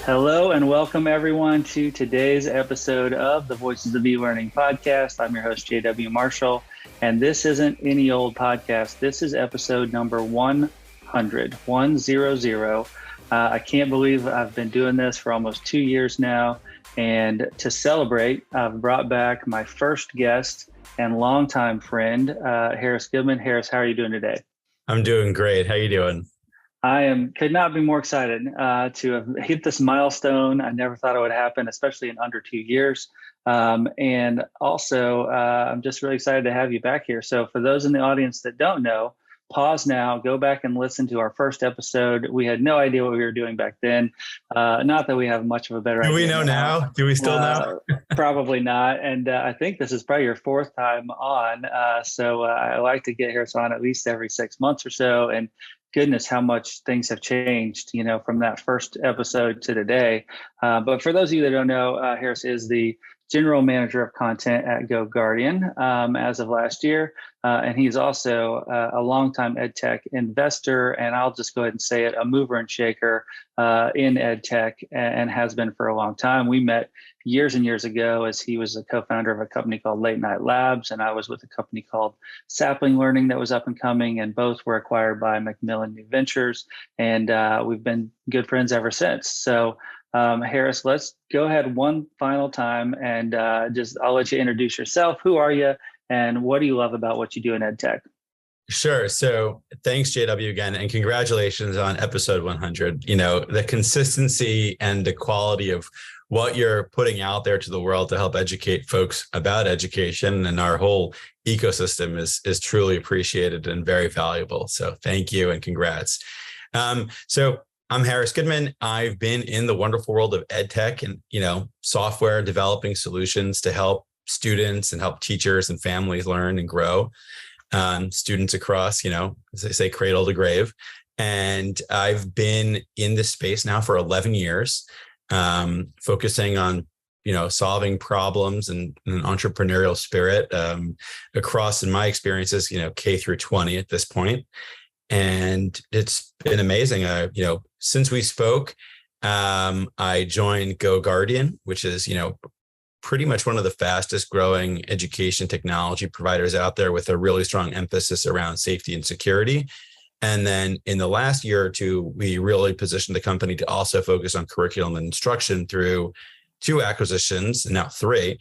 Hello and welcome everyone to today's episode of the Voices of eLearning podcast. I'm your host, JW Marshall, and this isn't any old podcast. This is episode number 100. I can't believe I've been doing this for almost 2 years now. And to celebrate, I've brought back my first guest and longtime friend, Harris Goodman. Harris, how are you doing today? I'm doing great. How you doing? Could not be more excited to have hit this milestone. I never thought it would happen, especially in under 2 years. And also, I'm just really excited to have you back here. So for those in the audience that don't know, pause now, go back and listen to our first episode. We had no idea what we were doing back then. Not that we have much of a better idea. Do we know now? Do we still know? Probably not. And I think this is probably your fourth time on. So I like to get Harris on at least every 6 months or so. And goodness, how much things have changed, from that first episode to today. But for those of you that don't know, Harris is the general manager of content at GoGuardian as of last year. And he's also a longtime EdTech investor, and I'll just go ahead and say it, a mover and shaker in EdTech, and has been for a long time. We met years and years ago as he was a co-founder of a company called Late Night Labs, and I was with a company called Sapling Learning that was up and coming, and both were acquired by Macmillan New Ventures, and we've been good friends ever since. So Harris, let's go ahead one final time and I'll let you introduce yourself. Who are you and what do you love about what you do in EdTech? Sure. So thanks, JW, again, and congratulations on episode 100. The consistency and the quality of what you're putting out there to the world to help educate folks about education and our whole ecosystem is truly appreciated and very valuable. So thank you and congrats. So I'm Harris Goodman. I've been in the wonderful world of EdTech and, software developing solutions to help students and help teachers and families learn and grow. Students across, as they say, cradle to grave. And I've been in this space now for 11 years, focusing on, solving problems and an entrepreneurial spirit across, in my experiences, K through 20 at this point. And it's been amazing. Since we spoke, I joined GoGuardian, which is, pretty much one of the fastest growing education technology providers out there with a really strong emphasis around safety and security. And then in the last year or two, we really positioned the company to also focus on curriculum and instruction through 2 acquisitions, and now 3.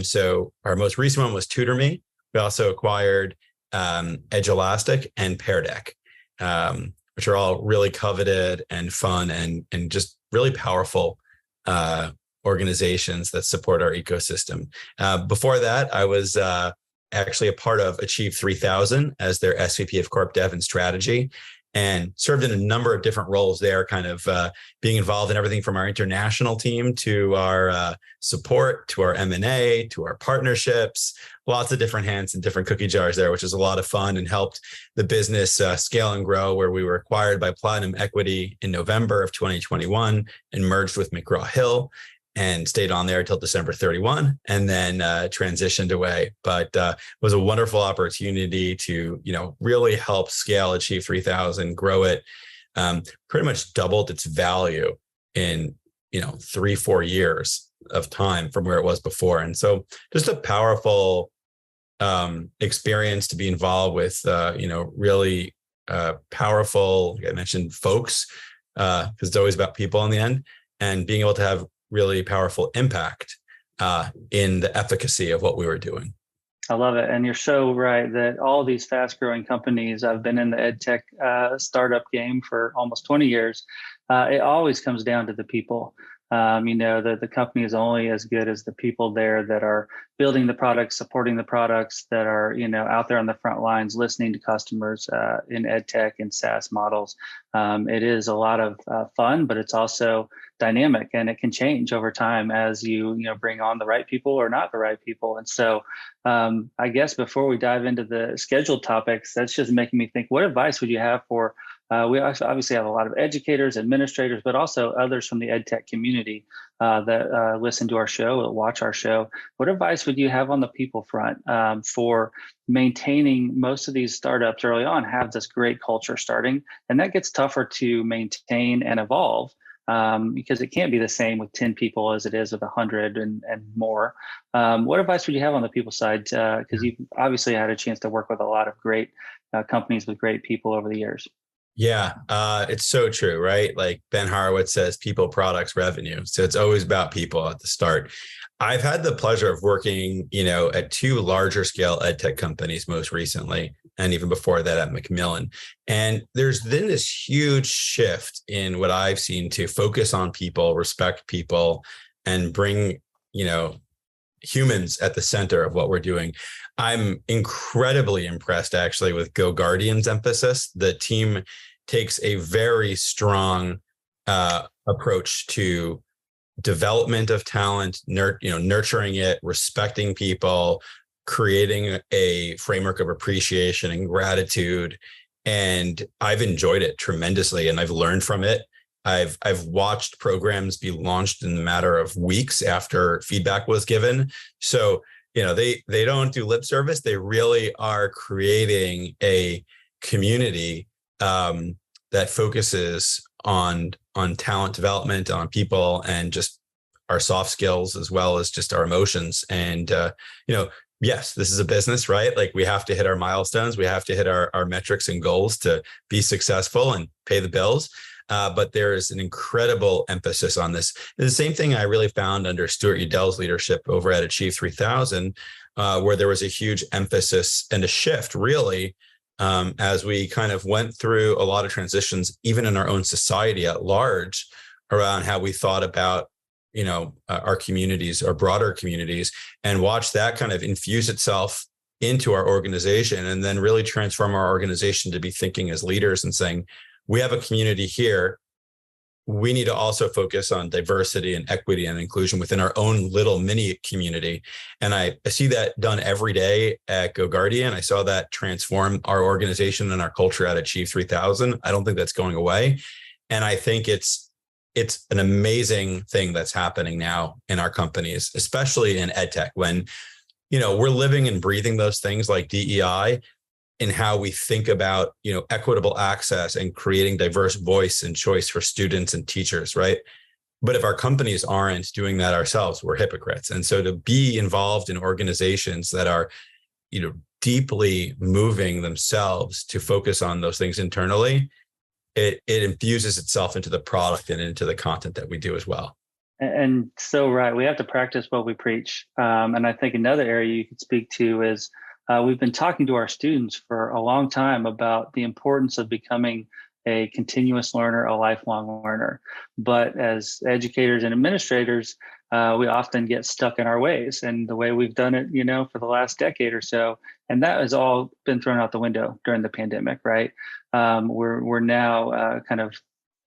So our most recent one was TutorMe. We also acquired EdgeElastic and Pear Deck, which are all really coveted and fun and just really powerful organizations that support our ecosystem. Before that, I was actually a part of Achieve 3000 as their SVP of Corp Dev and Strategy, and served in a number of different roles there, kind of being involved in everything from our international team to our support, to our M&A, to our partnerships, lots of different hands and different cookie jars there, which is a lot of fun and helped the business scale and grow, where we were acquired by Platinum Equity in November of 2021 and merged with McGraw-Hill and stayed on there until December 31 and then transitioned away. But it was a wonderful opportunity to, really help scale Achieve 3000, grow it, pretty much doubled its value in, 3-4 years of time from where it was before. And so just a powerful experience to be involved with, really powerful, like I mentioned, folks, because it's always about people in the end, and being able to have really powerful impact in the efficacy of what we were doing. I love it. And you're so right that all these fast growing companies, I've been in the EdTech startup game for almost 20 years. It always comes down to the people. The company is only as good as the people there that are building the products, supporting the products, that are, out there on the front lines, listening to customers in EdTech and SaaS models. It is a lot of fun, but it's also dynamic, and it can change over time as you bring on the right people or not the right people. And so I guess before we dive into the scheduled topics, that's just making me think, what advice would you have for we obviously have a lot of educators, administrators, but also others from the EdTech community that listen to our show, that watch our show. What advice would you have on the people front for maintaining? Most of these startups early on have this great culture starting, and that gets tougher to maintain and evolve because it can't be the same with 10 people as it is with 100 and more. What advice would you have on the people side? Because you've obviously had a chance to work with a lot of great companies with great people over the years. Yeah, it's so true, right? Like Ben Horowitz says, people, products, revenue. So it's always about people at the start. I've had the pleasure of working, at two larger scale ed tech companies most recently, and even before that at Macmillan. And there's been this huge shift in what I've seen to focus on people, respect people, and bring, humans at the center of what we're doing. I'm incredibly impressed actually with GoGuardian's emphasis. The team takes a very strong approach to development of talent, nurturing it, respecting people, creating a framework of appreciation and gratitude. And I've enjoyed it tremendously, and I've learned from it. I've watched programs be launched in a matter of weeks after feedback was given. So, they don't do lip service. They really are creating a community that focuses on talent development, on people, and just our soft skills as well as just our emotions. And yes, this is a business, right? Like we have to hit our milestones, we have to hit our metrics and goals to be successful and pay the bills. But there is an incredible emphasis on this. And the same thing I really found under Stuart Udell's leadership over at Achieve 3000, where there was a huge emphasis and a shift really as we kind of went through a lot of transitions, even in our own society at large, around how we thought about, our communities, our broader communities, and watch that kind of infuse itself into our organization, and then really transform our organization to be thinking as leaders and saying, we have a community here. We need to also focus on diversity and equity and inclusion within our own little mini community. And I see that done every day at GoGuardian. I saw that transform our organization and our culture at Achieve 3000. I don't think that's going away. And I think it's an amazing thing that's happening now in our companies, especially in edtech, when, we're living and breathing those things like DEI, in how we think about, equitable access and creating diverse voice and choice for students and teachers, right? But if our companies aren't doing that ourselves, we're hypocrites. And so to be involved in organizations that are, deeply moving themselves to focus on those things internally, it infuses itself into the product and into the content that we do as well. And so, right, we have to practice what we preach. And I think another area you could speak to is we've been talking to our students for a long time about the importance of becoming a continuous learner, a lifelong learner. But as educators and administrators, we often get stuck in our ways and the way we've done it, for the last decade or so. And that has all been thrown out the window during the pandemic, right? We're now kind of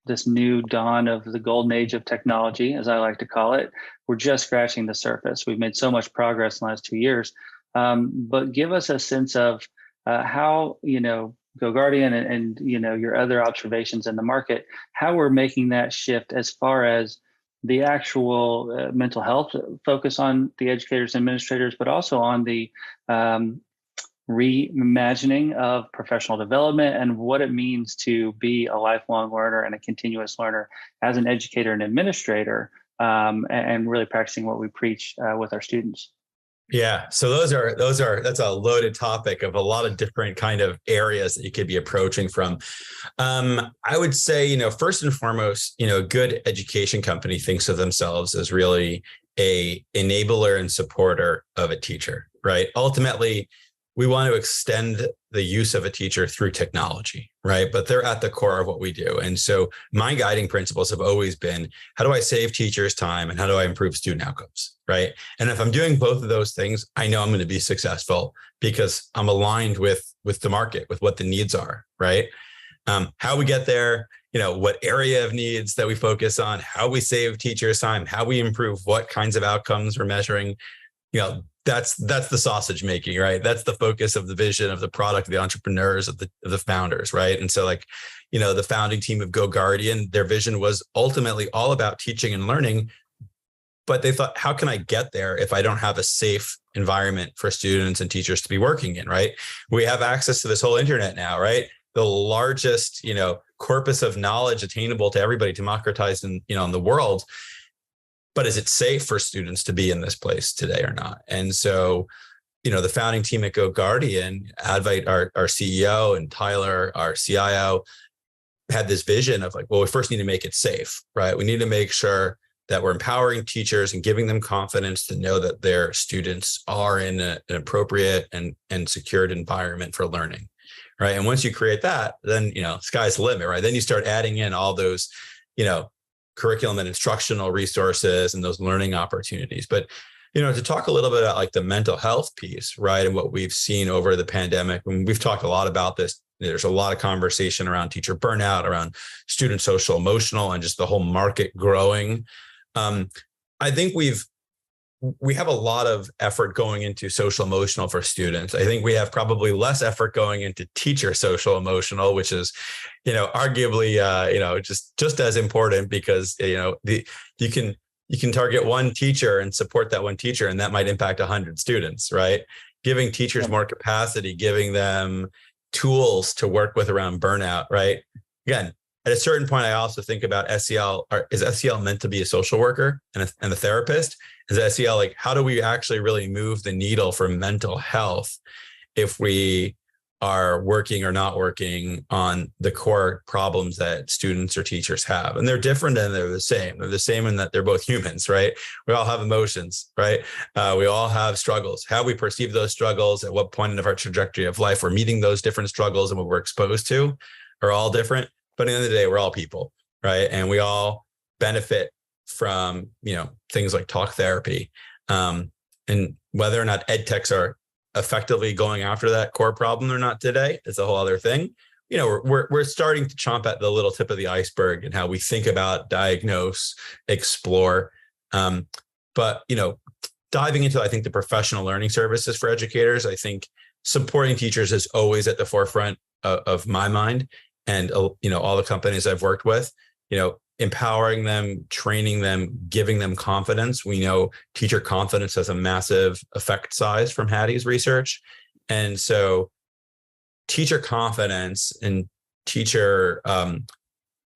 this new dawn of the golden age of technology, as I like to call it. We're just scratching the surface. We've made so much progress in the last 2 years. But give us a sense of how, GoGuardian and your other observations in the market, how we're making that shift as far as the actual mental health focus on the educators and administrators, but also on the reimagining of professional development and what it means to be a lifelong learner and a continuous learner as an educator and administrator, and really practicing what we preach with our students. Yeah. So that's a loaded topic of a lot of different kind of areas that you could be approaching from. I would say, first and foremost, a good education company thinks of themselves as really a enabler and supporter of a teacher, right? Ultimately, we want to extend the use of a teacher through technology, right? But they're at the core of what we do. And so my guiding principles have always been, how do I save teachers time and how do I improve student outcomes, right? And if I'm doing both of those things, I know I'm going to be successful because I'm aligned with the market, with what the needs are, right? How we get there, what area of needs that we focus on, how we save teachers time, how we improve what kinds of outcomes we're measuring, that's the sausage making, right? That's the focus of the vision of the product, of the entrepreneurs, of the founders, right? And so the founding team of GoGuardian, their vision was ultimately all about teaching and learning, but they thought, how can I get there if I don't have a safe environment for students and teachers to be working in, right? We have access to this whole internet now, right? The largest, corpus of knowledge attainable to everybody, democratized in the world. But is it safe for students to be in this place today or not? And so, the founding team at GoGuardian, Advait, our CEO, and Tyler, our CIO, had this vision of like, well, we first need to make it safe, right? We need to make sure that we're empowering teachers and giving them confidence to know that their students are in an appropriate and secured environment for learning, right? And once you create that, then, sky's the limit, right? Then you start adding in all those, curriculum and instructional resources and those learning opportunities. But, to talk a little bit about like the mental health piece, right? And what we've seen over the pandemic, and we've talked a lot about this. There's a lot of conversation around teacher burnout, around student social emotional, and just the whole market growing. I think we have a lot of effort going into social emotional for students. I think we have probably less effort going into teacher social emotional, which is, arguably, just as important, because, you can target one teacher and support that one teacher, and that might impact 100 students, right? Giving teachers more capacity, giving them tools to work with around burnout, right? Again, at a certain point, I also think about SEL. Is SEL meant to be a social worker and a therapist? Is SEL like, how do we actually really move the needle for mental health if we are working or not working on the core problems that students or teachers have? And they're different and they're the same. They're the same in that they're both humans, right? We all have emotions, right? We all have struggles. How we perceive those struggles, at what point of our trajectory of life we're meeting those different struggles and what we're exposed to are all different. But at the end of the day, we're all people, right? And we all benefit from, things like talk therapy. And whether or not ed techs are effectively going after that core problem or not today is a whole other thing. We're starting to chomp at the little tip of the iceberg and how we think about, diagnose, explore. But diving into, I think, the professional learning services for educators, I think supporting teachers is always at the forefront of my mind. And, all the companies I've worked with, empowering them, training them, giving them confidence. We know teacher confidence has a massive effect size from Hattie's research. And so teacher confidence and teacher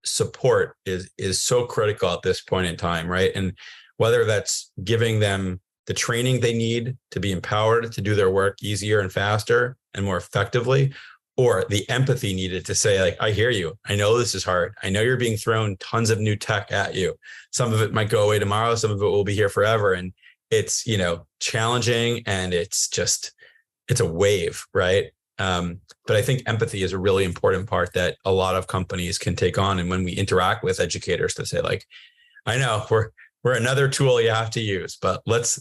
support is so critical at this point in time, right? And whether that's giving them the training they need to be empowered to do their work easier and faster and more effectively, or the empathy needed to say, like, I hear you. I know this is hard. I know you're being thrown tons of new tech at you. Some of it might go away tomorrow. Some of it will be here forever. And it's, challenging, and it's a wave, right? But I think empathy is a really important part that a lot of companies can take on. And when we interact with educators, to say, like, I know we're another tool you have to use, but let's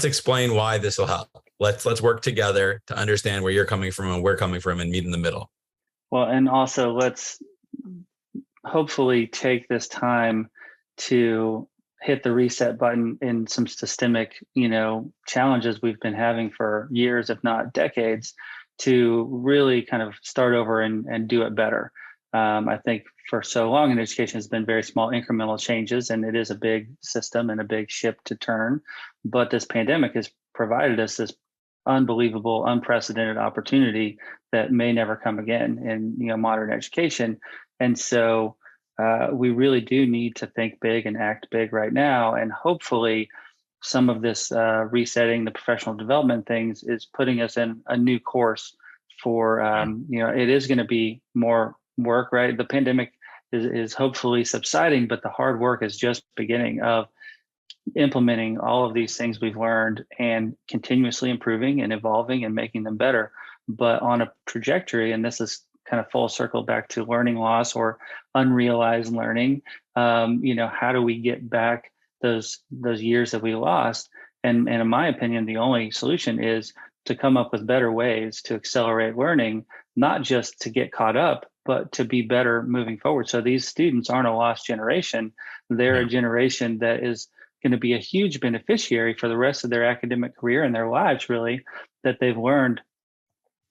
explain why this will help. Let's work together to understand where you're coming from and we're coming from, and meet in the middle. Well, and also let's hopefully take this time to hit the reset button in some systemic, challenges we've been having for years, if not decades, to really kind of start over and do it better. I think for so long in education has been very small incremental changes, and it is a big system and a big ship to turn. But this pandemic has provided us this unbelievable, unprecedented opportunity that may never come again in modern education. And so we really do need to think big and act big right now. And hopefully some of this resetting the professional development things is putting us in a new course for, it is going to be more work, right? The pandemic is hopefully subsiding, but the hard work is just beginning of implementing all of these things we've learned and continuously improving and evolving and making them better, but on a trajectory. And this is kind of full circle back to learning loss or unrealized learning. How do we get back those years that we lost? And in my opinion, the only solution is to come up with better ways to accelerate learning, not just to get caught up, but to be better moving forward. So these students aren't a lost generation. They're a generation that is going to be a huge beneficiary for the rest of their academic career and their lives, really, that they've learned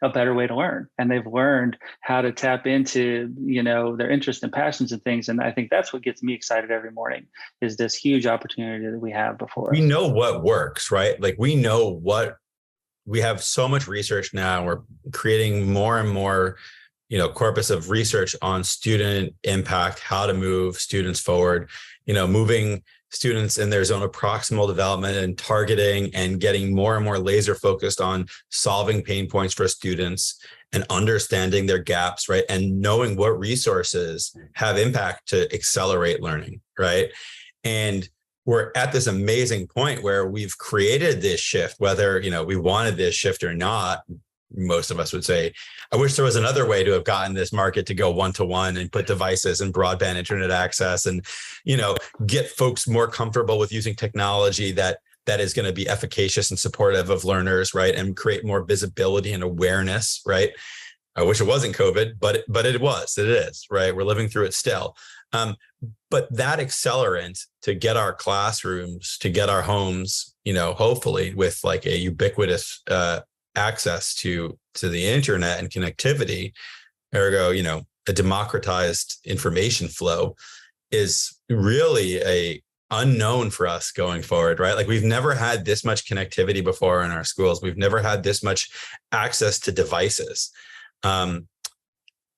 a better way to learn. And they've learned how to tap into, their interests and passions and things. And I think that's what gets me excited every morning, is this huge opportunity that we have before us. We know what works, right? Like, we know we have so much research now. We're creating more and more corpus of research on student impact, how to move students forward, moving students in their zone of proximal development and targeting and getting more and more laser focused on solving pain points for students and understanding their gaps, right? And knowing what resources have impact to accelerate learning, right? And we're at this amazing point where we've created this shift, whether, we wanted this shift or not. Most of us would say, I wish there was another way to have gotten this market to go one-to-one and put devices and broadband internet access and, get folks more comfortable with using technology that is going to be efficacious and supportive of learners, right? And create more visibility and awareness, right? I wish it wasn't COVID, but it is, right? We're living through it still. But that accelerant to get our classrooms, to get our homes, hopefully with like a ubiquitous access to the internet and connectivity, ergo, a democratized information flow, is really a unknown for us going forward, right? Like we've never had this much connectivity before in our schools. We've never had this much access to devices.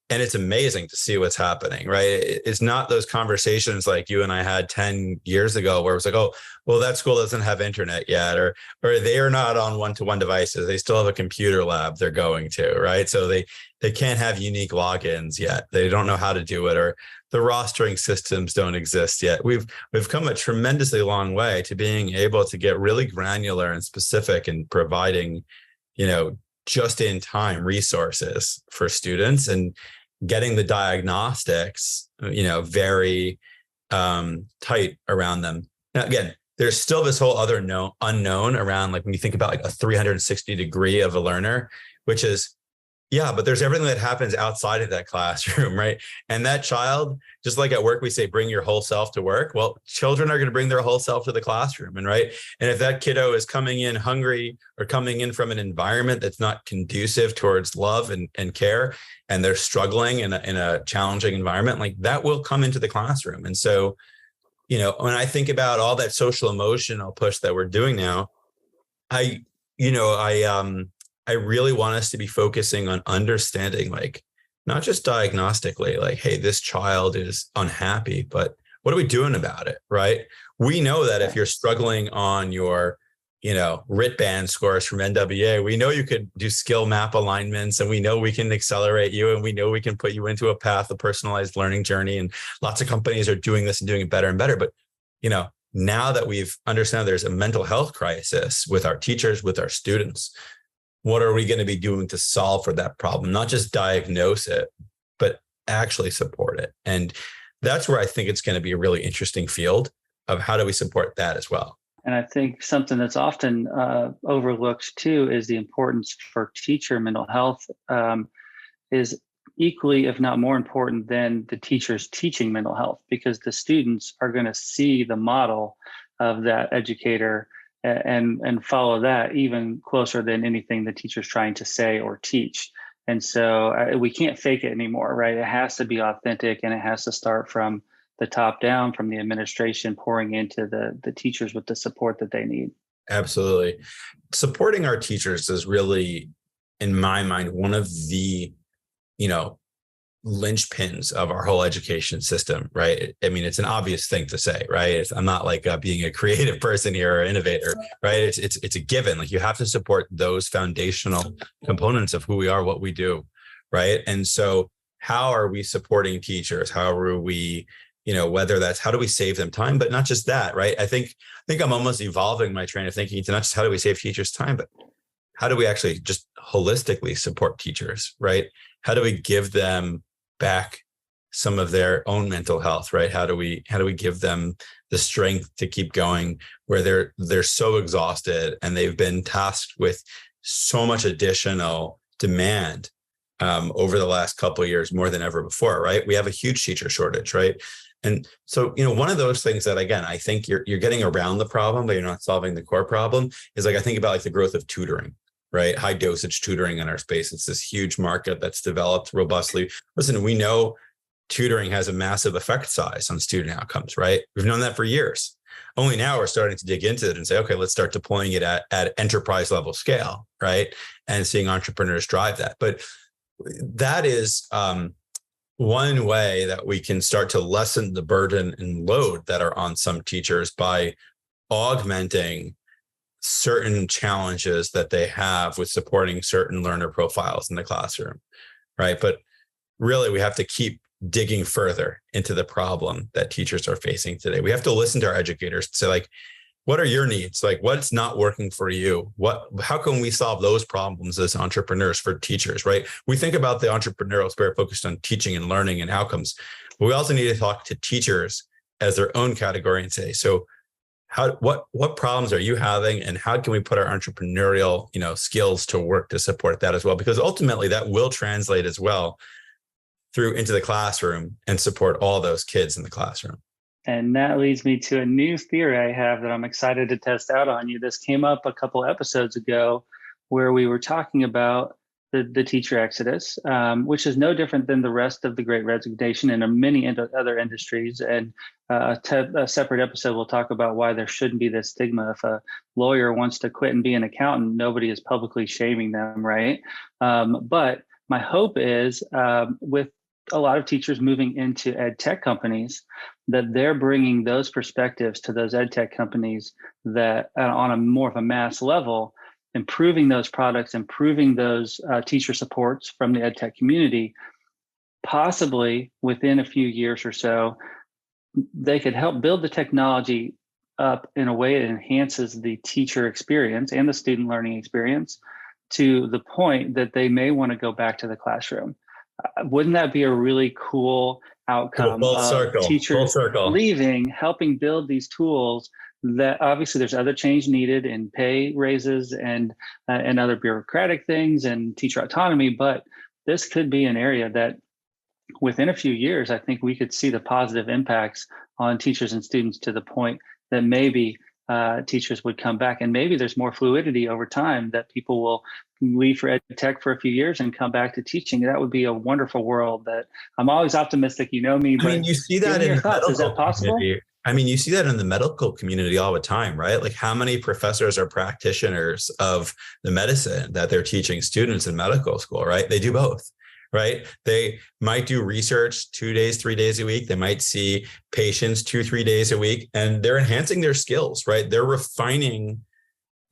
And it's amazing to see what's happening, right? It's not those conversations like you and I had 10 years ago where it was like, oh, well, that school doesn't have internet yet, or they are not on one-to-one devices. They still have a computer lab they're going to, right? So they can't have unique logins yet. They don't know how to do it, or the rostering systems don't exist yet. We've come a tremendously long way to being able to get really granular and specific in providing, just in time resources for students and getting the diagnostics, very tight around them. Now, again, there's still this whole other unknown around, like when you think about like a 360 degree of a learner, which is, yeah, but there's everything that happens outside of that classroom, right? And that child, just like at work, we say, bring your whole self to work. Well, children are going to bring their whole self to the classroom. And right. And if that kiddo is coming in hungry or coming in from an environment that's not conducive towards love and care, and they're struggling in a challenging environment, like that will come into the classroom. And so, when I think about all that social emotional push that we're doing now, I really want us to be focusing on understanding, like, not just diagnostically, like, hey, this child is unhappy, but what are we doing about it, right? We know that if you're struggling on your, RIT band scores from NWA, we know you could do skill map alignments, and we know we can accelerate you, and we know we can put you into a path of personalized learning journey. And lots of companies are doing this and doing it better and better. But, now that we've understand there's a mental health crisis with our teachers, with our students, what are we going to be doing to solve for that problem? Not just diagnose it, but actually support it. And that's where I think it's going to be a really interesting field of how do we support that as well. And I think something that's often overlooked too is the importance for teacher mental health is equally, if not more important than the teachers teaching mental health, because the students are going to see the model of that educator and follow that even closer than anything the teacher's trying to say or teach. And so we can't fake it anymore, right? It has to be authentic, and it has to start from the top down, from the administration pouring into the teachers with the support that they need. Absolutely. Supporting our teachers is really, in my mind, one of the, linchpins of our whole education system, right? I mean, it's an obvious thing to say, right? I'm not like being a creative person here or innovator, right? It's a given. Like, you have to support those foundational components of who we are, what we do, right? And so how are we supporting teachers? How are we, whether that's how do we save them time, but not just that, right? I think I'm almost evolving my train of thinking to not just how do we save teachers time, but how do we actually just holistically support teachers, right? How do we give them back some of their own mental health, right? How do we give them the strength to keep going where they're so exhausted and they've been tasked with so much additional demand over the last couple of years, more than ever before, right? We have a huge teacher shortage, right? And so, one of those things that, again, I think you're getting around the problem, but you're not solving the core problem, is like, I think about like the growth of tutoring, right? High dosage tutoring in our space. It's this huge market that's developed robustly. Listen, we know tutoring has a massive effect size on student outcomes, right? We've known that for years. Only now we're starting to dig into it and say, okay, let's start deploying it at enterprise level scale, right? And seeing entrepreneurs drive that. But that is one way that we can start to lessen the burden and load that are on some teachers by augmenting certain challenges that they have with supporting certain learner profiles in the classroom, right? But really, we have to keep digging further into the problem that teachers are facing today. We have to listen to our educators to say, like, what are your needs? Like, what's not working for you? How can we solve those problems as entrepreneurs for teachers, right? We think about the entrepreneurial spirit focused on teaching and learning and outcomes, but we also need to talk to teachers as their own category and say, so what problems are you having, and how can we put our entrepreneurial, skills to work to support that as well? Because ultimately that will translate as well through into the classroom and support all those kids in the classroom. And that leads me to a new theory I have that I'm excited to test out on you. This came up a couple episodes ago where we were talking about the teacher exodus, which is no different than the rest of the Great Resignation and many other industries. And a separate episode, we'll talk about why there shouldn't be this stigma. If a lawyer wants to quit and be an accountant, nobody is publicly shaming them, right? But my hope is with a lot of teachers moving into ed tech companies, that they're bringing those perspectives to those ed tech companies that on a more of a mass level, improving those products, improving those teacher supports from the ed tech community, possibly within a few years or so, they could help build the technology up in a way that enhances the teacher experience and the student learning experience to the point that they may want to go back to the classroom. Wouldn't that be a really cool outcome of teachers leaving, helping build these tools that obviously there's other change needed in pay raises and other bureaucratic things and teacher autonomy, but this could be an area that within a few years, I think we could see the positive impacts on teachers and students to the point that maybe teachers would come back, and maybe there's more fluidity over time that people will leave for ed tech for a few years and come back to teaching. That would be a wonderful world. That I'm always optimistic, you know me. But I mean, you see that in your thoughts. Is that possible? Community. I mean, you see that in the medical community all the time, right? Like, how many professors are practitioners of the medicine that they're teaching students in medical school, right? They do both. Right? They might do research 2 days, 3 days a week. They might see patients 2-3 days a week, and they're enhancing their skills, right? They're refining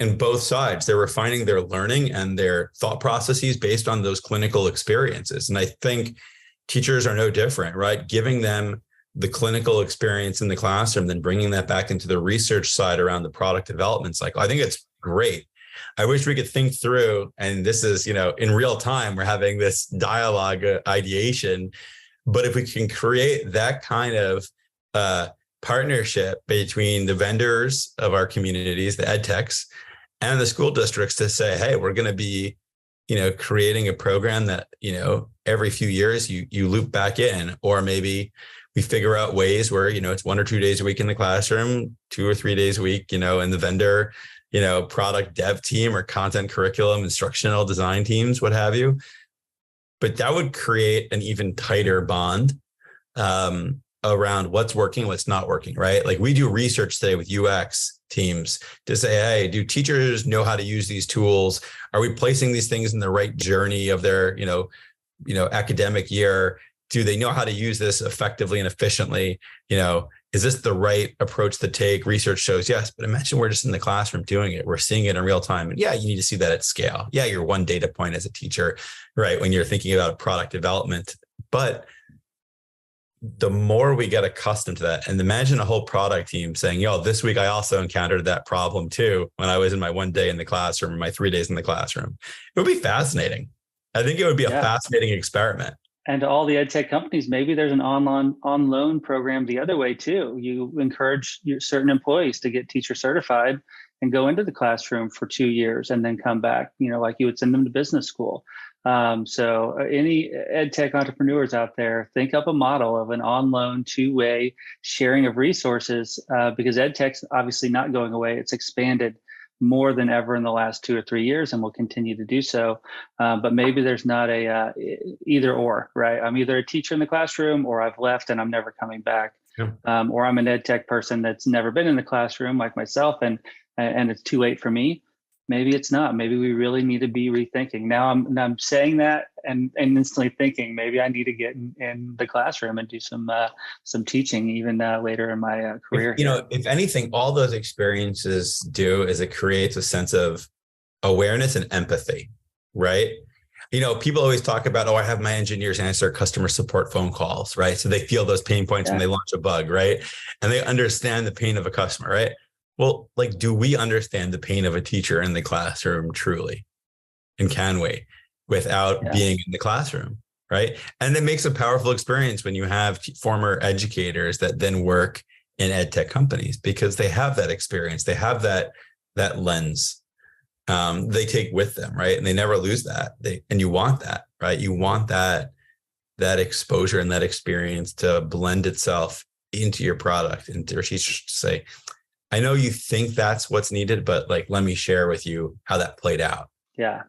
in both sides. They're refining their learning and their thought processes based on those clinical experiences. And I think teachers are no different, right? Giving them the clinical experience in the classroom, then bringing that back into the research side around the product development cycle. I think it's great. I wish we could think through, and this is, in real time, we're having this dialogue ideation, but if we can create that kind of partnership between the vendors of our communities, the ed techs, and the school districts to say, hey, we're going to be, creating a program that, every few years you loop back in, or maybe we figure out ways where, it's 1 or 2 days a week in the classroom, 2 or 3 days a week, in the vendor product dev team or content curriculum, instructional design teams, what have you. But that would create an even tighter bond around what's working, what's not working, right? Like, we do research today with UX teams to say, hey, do teachers know how to use these tools? Are we placing these things in the right journey of their, academic year? Do they know how to use this effectively and efficiently? Is this the right approach to take? Research shows yes, but imagine we're just in the classroom doing it. We're seeing it in real time. And yeah, you need to see that at scale. Yeah, you're one data point as a teacher, right? When you're thinking about product development. But the more we get accustomed to that, and imagine a whole product team saying, this week I also encountered that problem too when I was in my 1 day in the classroom or my 3 days in the classroom. It would be fascinating. I think it would be a fascinating experiment. And to all the ed tech companies, maybe there's an on loan program the other way too. You encourage certain employees to get teacher certified and go into the classroom for 2 years and then come back, like you would send them to business school. So any ed tech entrepreneurs out there, think up a model of an on loan 2-way sharing of resources because ed tech's obviously not going away. It's expanded more than ever in the last 2 or 3 years and will continue to do so. But maybe there's not a either or, right? I'm either a teacher in the classroom or I've left and I'm never coming back. Yeah. Or I'm an ed tech person that's never been in the classroom like myself and it's too late for me. Maybe it's not. Maybe we really need to be rethinking. Now I'm saying that and instantly thinking maybe I need to get in the classroom and do some teaching even later in my career. If anything, all those experiences do is it creates a sense of awareness and empathy, right? People always talk about, I have my engineers answer customer support phone calls, right? So they feel those pain points when they launch a bug, right? And they understand the pain of a customer, right? Well, do we understand the pain of a teacher in the classroom truly? And can we, without being in the classroom, right? And it makes a powerful experience when you have former educators that then work in ed tech companies, because they have that experience. They have that lens. They take with them, right? And they never lose that. And you want that, right? You want that exposure and that experience to blend itself into your product, and to teachers to say, I know you think that's what's needed, but let me share with you how that played out. Yeah.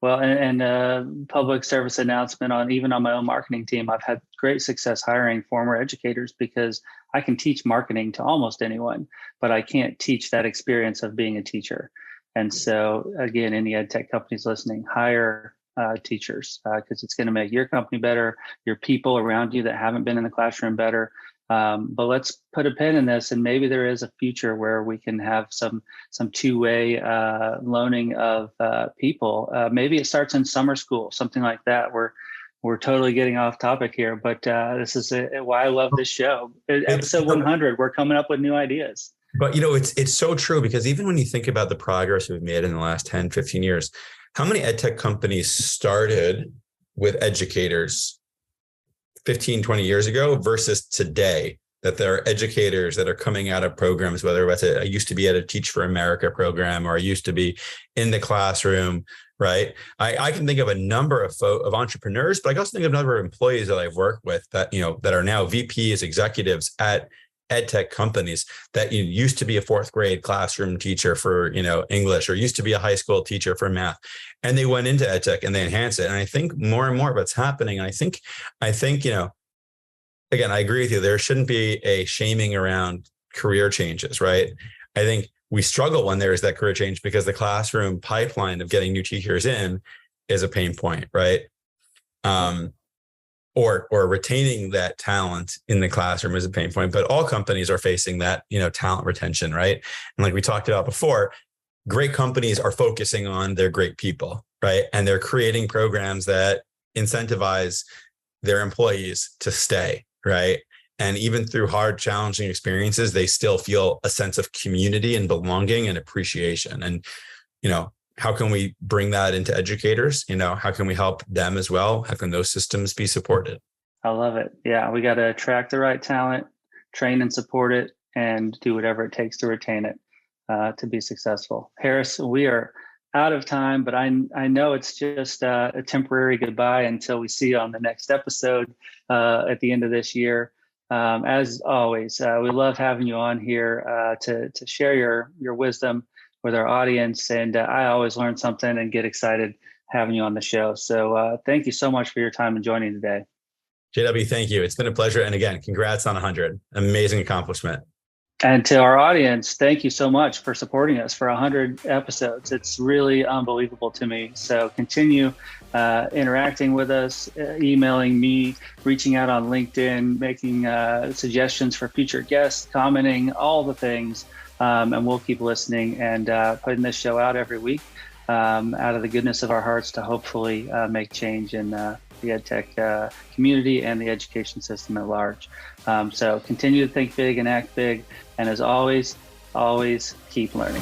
Well, and public service announcement even on my own marketing team, I've had great success hiring former educators, because I can teach marketing to almost anyone, but I can't teach that experience of being a teacher. And so again, any ed tech companies listening, hire teachers, because it's going to make your company better, your people around you that haven't been in the classroom better. But let's put a pin in this, and maybe there is a future where we can have some two-way loaning of people. Maybe it starts in summer school, something like that. We're totally getting off topic here, but this is why I love this show. Episode 100, we're coming up with new ideas. But it's so true, because even when you think about the progress we've made in the last 10, 15 years, how many ed tech companies started with educators 15, 20 years ago versus today, that there are educators that are coming out of programs, whether it's I used to be at a Teach for America program, or I used to be in the classroom, right? I can think of a number of entrepreneurs, but I can also think of a number of employees that I've worked with that, that are now VPs, executives at ed tech companies, that used to be a fourth grade classroom teacher for, English, or used to be a high school teacher for math. And they went into ed tech and they enhanced it. And I think more and more of what's happening. And I think, again, I agree with you. There shouldn't be a shaming around career changes, right? I think we struggle when there is that career change, because the classroom pipeline of getting new teachers in is a pain point, right? Or retaining that talent in the classroom is a pain point. But all companies are facing that, talent retention, right? And like we talked about before, great companies are focusing on their great people, right? And they're creating programs that incentivize their employees to stay, right? And even through hard, challenging experiences, they still feel a sense of community and belonging and appreciation. And, how can we bring that into educators? How can we help them as well? How can those systems be supported? I love it. Yeah, we got to attract the right talent, train and support it, and do whatever it takes to retain it to be successful. Harris, we are out of time, but I know it's just a temporary goodbye until we see you on the next episode at the end of this year. As always, we love having you on here to share your wisdom with our audience. And I always learn something and get excited having you on the show. So thank you so much for your time and joining today. JW, thank you. It's been a pleasure. And again, congrats on 100. Amazing accomplishment. And to our audience, thank you so much for supporting us for 100 episodes. It's really unbelievable to me. So continue interacting with us, emailing me, reaching out on LinkedIn, making suggestions for future guests, commenting, all the things. And we'll keep listening and putting this show out every week out of the goodness of our hearts to hopefully make change in the EdTech community and the education system at large. So continue to think big and act big. And as always, always keep learning.